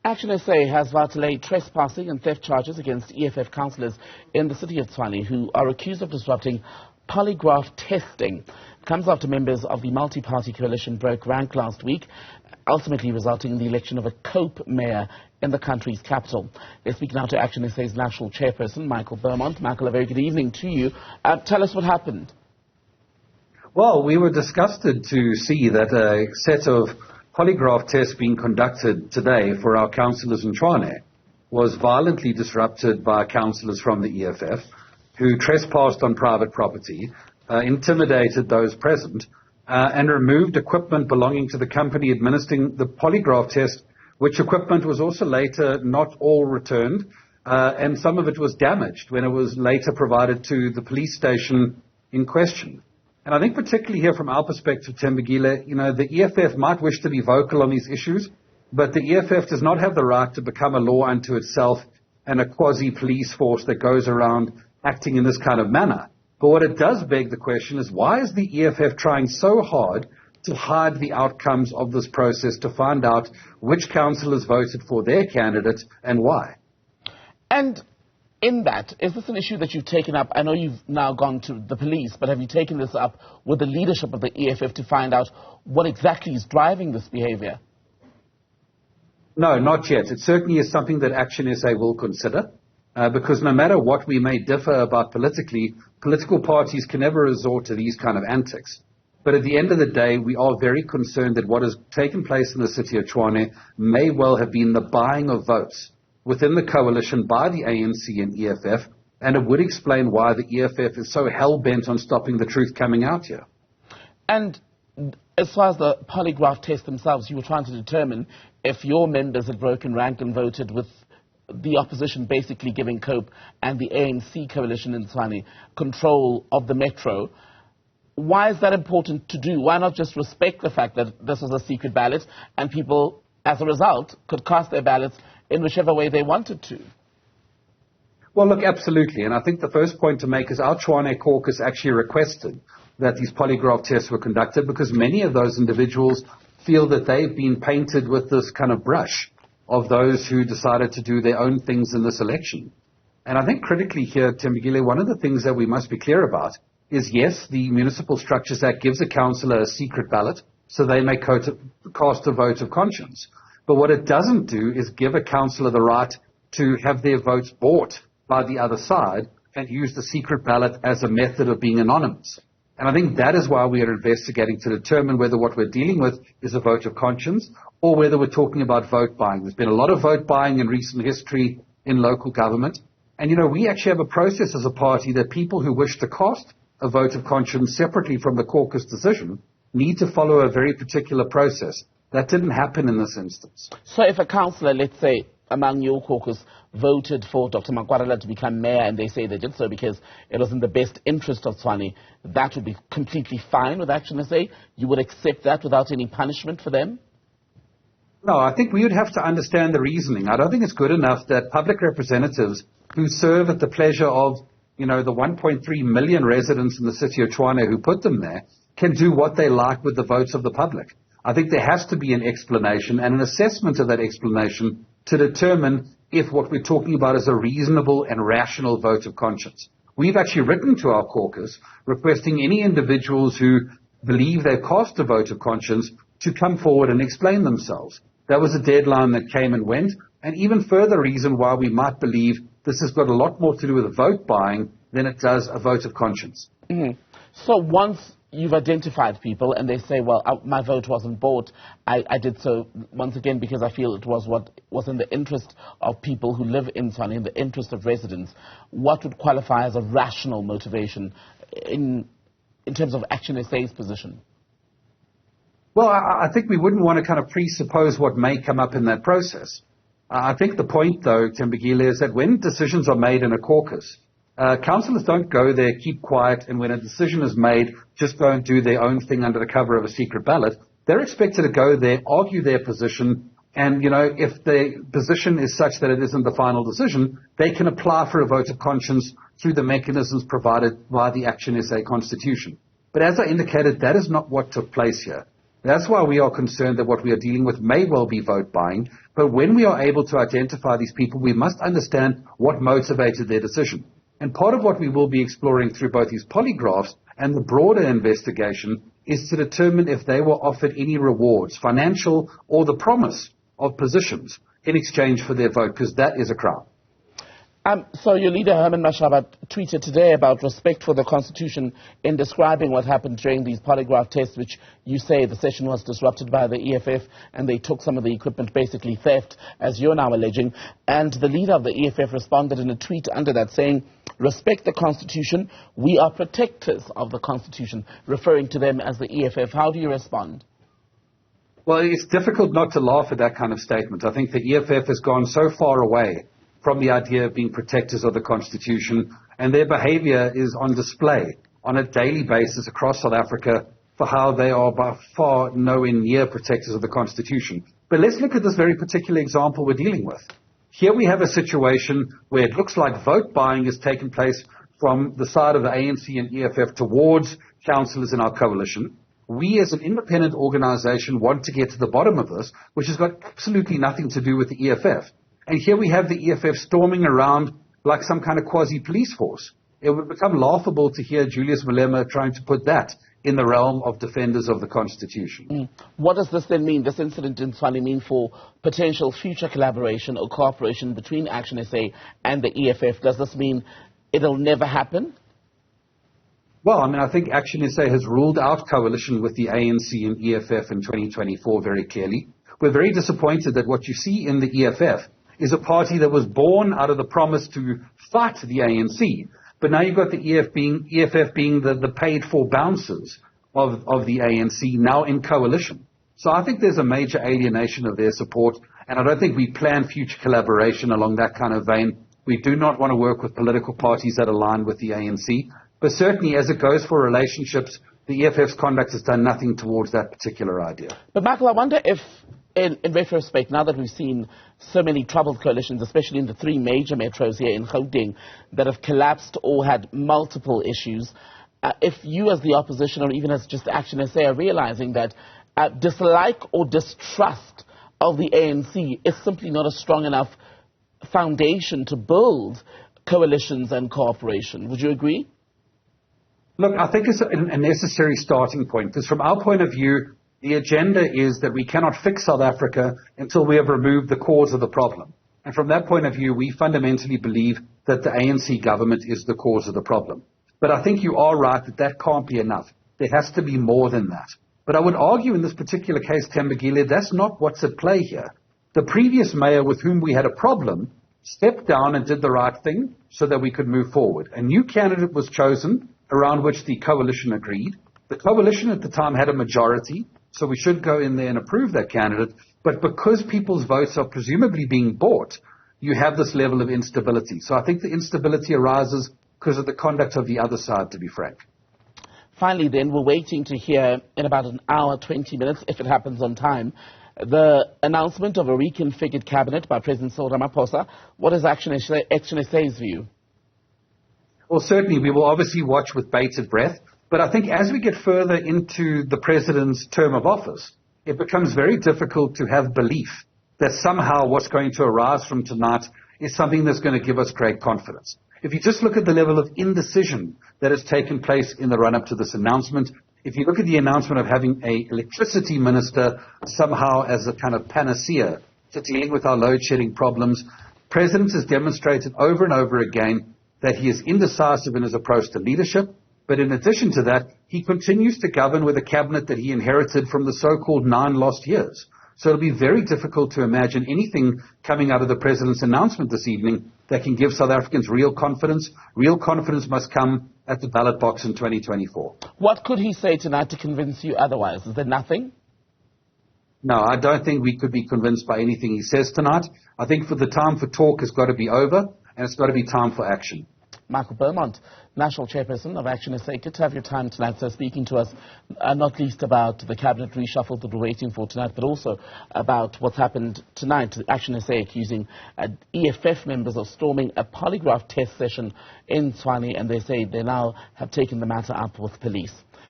ActionSA has vowed to lay trespassing and theft charges against EFF councillors in the city of Tshwane who are accused of disrupting polygraph testing. It comes after members of the multi-party coalition broke rank last week, ultimately resulting in the election of a COPE mayor in the country's capital. Let's speak now to ActionSA's national chairperson, Michael Beaumont. Michael, a very good evening to you. Tell us what happened. Well, we were disgusted to see that a set of polygraph tests being conducted today for our councillors in Tshwane was violently disrupted by councillors from the EFF who trespassed on private property, intimidated those present, and removed equipment belonging to the company administering the polygraph test, which equipment was also later not all returned, and some of it was damaged when it was later provided to the police station in question. And I think particularly here from our perspective, Tembegile, the EFF might wish to be vocal on these issues, but the EFF does not have the right to become a law unto itself and a quasi-police force that goes around acting in this kind of manner. But what it does beg the question is, why is the EFF trying so hard to hide the outcomes of this process, to find out which councillors voted for their candidate and why? And in that, is this an issue that you've taken up? I know you've now gone to the police, but have you taken this up with the leadership of the EFF to find out what exactly is driving this behaviour? No, not yet. It certainly is something that ActionSA will consider, because no matter what we may differ about politically, political parties can never resort to these kind of antics. But at the end of the day, we are very concerned that what has taken place in the city of Tshwane may well have been the buying of votes within the coalition by the ANC and EFF, and it would explain why the EFF is so hell-bent on stopping the truth coming out here. And as far as the polygraph tests themselves, you were trying to determine if your members had broken rank and voted with the opposition basically giving COPE and the ANC coalition in Tshwane control of the metro. Why is that important to do? Why not just respect the fact that this was a secret ballot and people, as a result, could cast their ballots in whichever way they wanted to? Well, look, absolutely. And I think the first point to make is our Tshwane caucus actually requested that these polygraph tests were conducted because many of those individuals feel that they've been painted with this kind of brush of those who decided to do their own things in this election. And I think critically here, Tembegile, one of the things that we must be clear about is, yes, the Municipal Structures Act gives a councillor a secret ballot so they may cast a vote of conscience. But what it doesn't do is give a councillor the right to have their votes bought by the other side and use the secret ballot as a method of being anonymous. And I think that is why we are investigating to determine whether what we're dealing with is a vote of conscience or whether we're talking about vote buying. There's been a lot of vote buying in recent history in local government. And, we actually have a process as a party that people who wish to cast a vote of conscience separately from the caucus decision need to follow a very particular process. That didn't happen in this instance. So if a councillor, let's say, among your caucus voted for Dr. Makwarela to become mayor and they say they did so because it was in the best interest of Tshwane, that would be completely fine with ActionSA? You would accept that without any punishment for them? No, I think we would have to understand the reasoning. I don't think it's good enough that public representatives who serve at the pleasure of, the 1.3 million residents in the city of Tshwane who put them there can do what they like with the votes of the public. I think there has to be an explanation and an assessment of that explanation to determine if what we're talking about is a reasonable and rational vote of conscience. We've actually written to our caucus requesting any individuals who believe they've cast a vote of conscience to come forward and explain themselves. That was a deadline that came and went, and even further reason why we might believe this has got a lot more to do with vote buying than it does a vote of conscience. Mm-hmm. So once you've identified people and they say, well, my vote wasn't bought, I did so once again because I feel it was what was in the interest of people who live in Tshwane, in the interest of residents, what would qualify as a rational motivation in terms of ActionSA's position? Well, I think we wouldn't want to kind of presuppose what may come up in that process. I think the point, though, Tembegile, is that when decisions are made in a caucus, councillors don't go there, keep quiet, and when a decision is made, just go and do their own thing under the cover of a secret ballot. They're expected to go there, argue their position, and, if the position is such that it isn't the final decision, they can apply for a vote of conscience through the mechanisms provided by the ActionSA Constitution. But as I indicated, that is not what took place here. That's why we are concerned that what we are dealing with may well be vote buying, But when we are able to identify these people, we must understand what motivated their decision. And part of what we will be exploring through both these polygraphs and the broader investigation is to determine if they were offered any rewards, financial or the promise of positions in exchange for their vote, because that is a crime. So your leader, Herman Mashaba, tweeted today about respect for the Constitution in describing what happened during these polygraph tests, which you say the session was disrupted by the EFF and they took some of the equipment, basically theft, as you're now alleging. And the leader of the EFF responded in a tweet under that saying, respect the Constitution, we are protectors of the Constitution, referring to them as the EFF. How do you respond? Well, it's difficult not to laugh at that kind of statement. I think the EFF has gone so far away from the idea of being protectors of the Constitution, and their behavior is on display on a daily basis across South Africa for how they are by far nowhere near protectors of the Constitution. But let's look at this very particular example we're dealing with. Here we have a situation where it looks like vote buying has taken place from the side of the ANC and EFF towards councillors in our coalition. We as an independent organization want to get to the bottom of this, which has got absolutely nothing to do with the EFF. And here we have the EFF storming around like some kind of quasi-police force. It would become laughable to hear Julius Malema trying to put that in the realm of defenders of the Constitution. What does this then mean, this incident in Tshwane, mean for potential future collaboration or cooperation between ActionSA and the EFF? Does this mean it'll never happen? Well, I think ActionSA has ruled out coalition with the ANC and EFF in 2024 very clearly. We're very disappointed that what you see in the EFF is a party that was born out of the promise to fight the ANC. But now you've got the EFF being the paid-for bouncers of the ANC, now in coalition. So I think there's a major alienation of their support, and I don't think we plan future collaboration along that kind of vein. We do not want to work with political parties that align with the ANC. But certainly, as it goes for relationships, the EFF's conduct has done nothing towards that particular idea. But Michael, I wonder if, in retrospect, now that we've seen so many troubled coalitions, especially in the three major metros here in Gauteng, that have collapsed or had multiple issues, if you as the opposition or even as just ActionSA are realizing that dislike or distrust of the ANC is simply not a strong enough foundation to build coalitions and cooperation. Would you agree? Look, I think it's a necessary starting point, because from our point of view, the agenda is that we cannot fix South Africa until we have removed the cause of the problem. And from that point of view, we fundamentally believe that the ANC government is the cause of the problem. But I think you are right that that can't be enough. There has to be more than that. But I would argue in this particular case, Thembekile, that's not what's at play here. The previous mayor with whom we had a problem stepped down and did the right thing so that we could move forward. A new candidate was chosen around which the coalition agreed. The coalition at the time had a majority, so we should go in there and approve that candidate. But because people's votes are presumably being bought, you have this level of instability. So I think the instability arises because of the conduct of the other side, to be frank. Finally, then, we're waiting to hear in about an hour, 20 minutes, if it happens on time, the announcement of a reconfigured cabinet by President Cyril Ramaphosa. What is ActionSA's view? Well, certainly we will obviously watch with bated breath. But I think as we get further into the president's term of office, it becomes very difficult to have belief that somehow what's going to arise from tonight is something that's going to give us great confidence. If you just look at the level of indecision that has taken place in the run-up to this announcement, if you look at the announcement of having an electricity minister somehow as a kind of panacea to dealing with our load-shedding problems, the President has demonstrated over and over again that he is indecisive in his approach to leadership. But in addition to that, he continues to govern with a cabinet that he inherited from the so-called 9 lost years. So it'll be very difficult to imagine anything coming out of the President's announcement this evening that can give South Africans real confidence. Real confidence must come at the ballot box in 2024. What could he say tonight to convince you otherwise? Is there nothing? No, I don't think we could be convinced by anything he says tonight. I think for the time for talk has got to be over, and it's got to be time for action. Michael Beaumont, National Chairperson of ActionSA, good to have your time tonight, so speaking to us, not least about the cabinet reshuffle that we're waiting for tonight, but also about what's happened tonight. ActionSA accusing EFF members of storming a polygraph test session in Tshwane, and they say they now have taken the matter up with police.